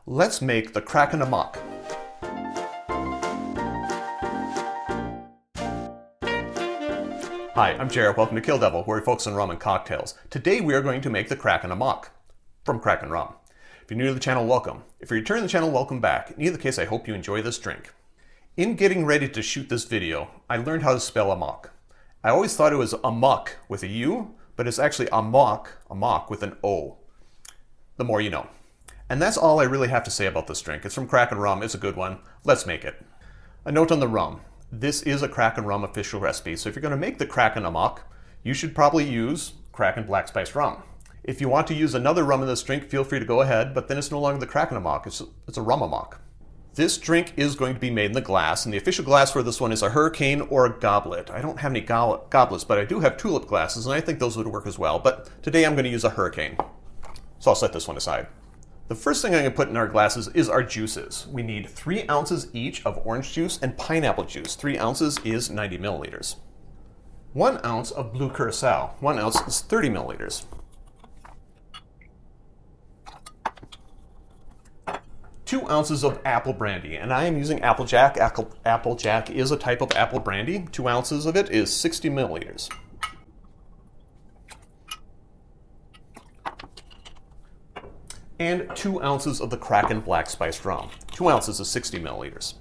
Let's make the Kraken Amok. Hi, I'm Jared. Welcome to Kill-Divill, where we focus on rum and cocktails. Today we are going to make the Kraken Amok from Kraken Rum. If you're new to the channel, welcome. If you're returning to the channel, welcome back. In either case, I hope you enjoy this drink. In getting ready to shoot this video, I learned how to spell amok. I always thought it was amok with a U, but it's actually amok with an O. The more you know. And that's all I really have to say about this drink. It's from Kraken Rum. It's a good one. Let's make it. A note on the rum. This is a Kraken Rum official recipe, so if you're going to make the Kraken Amok, you should probably use Kraken Black Spice Rum. If you want to use another rum in this drink, feel free to go ahead, but then it's no longer the Kraken Amok, it's a Rum Amok. This drink is going to be made in the glass, and the official glass for this one is a hurricane or a goblet. I don't have any goblets, but I do have tulip glasses, and I think those would work as well, but today I'm going to use a hurricane. So I'll set this one aside. The first thing I'm going to put in our glasses is our juices. We need 3 ounces each of orange juice and pineapple juice. 3 ounces is 90 milliliters. 1 ounce of blue curacao. 1 ounce is 30 milliliters. 2 ounces of apple brandy, and I am using Applejack. Applejack is a type of apple brandy. 2 ounces of it is 60 milliliters. And 2 ounces of the Kraken Black Spice Rum. 2 ounces is 60 milliliters.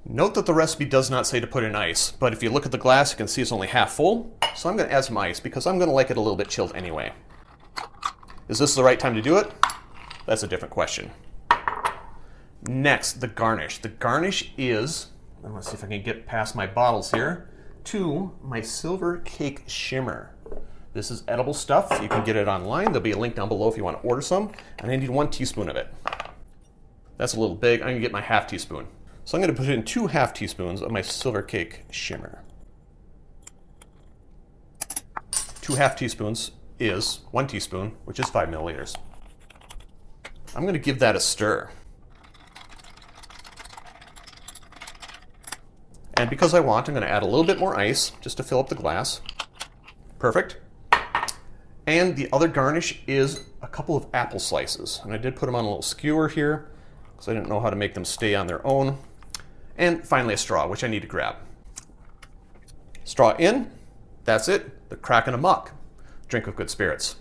Note that the recipe does not say to put in ice, but if you look at the glass, you can see it's only half full. So I'm going to add some ice because I'm going to like it a little bit chilled anyway. Is this the right time to do it? That's a different question. Next, the garnish. The garnish is, let's see if I can get past my bottles here, to my silver cake shimmer. This is edible stuff. You can get it online. There'll be a link down below if you want to order some. And I need 1 teaspoon of it. That's a little big. I'm going to get my half teaspoon. So I'm going to put in 2 half teaspoons of my silver cake shimmer. 2 half teaspoons is 1 teaspoon, which is 5 milliliters. I'm going to give that a stir. And because I want, I'm going to add a little bit more ice just to fill up the glass. Perfect. And the other garnish is a couple of apple slices. And I did put them on a little skewer here because I didn't know how to make them stay on their own. And finally a straw, which I need to grab. Straw in. That's it. The Kraken Amok. Drink with good spirits.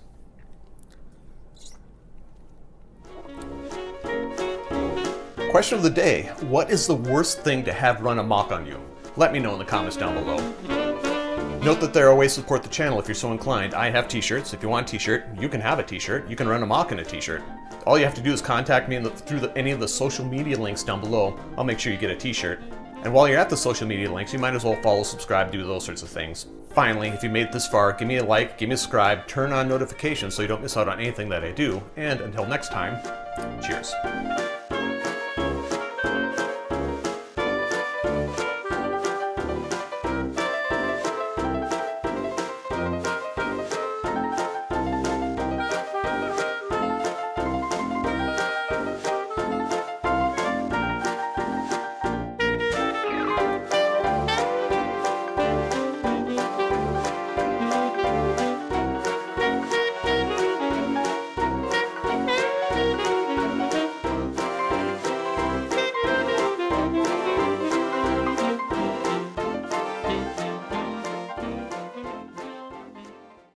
Question of the day, what is the worst thing to have run amok on you? Let me know in the comments down below. Note that there are ways to support the channel if you're so inclined. I have t-shirts. If you want a t-shirt, you can have a t-shirt. You can run amok in a t-shirt. All you have to do is contact me through any of the social media links down below. I'll make sure you get a t-shirt. And while you're at the social media links, you might as well follow, subscribe, do those sorts of things. Finally, if you made it this far, give me a like, give me a subscribe, turn on notifications so you don't miss out on anything that I do. And until next time, cheers.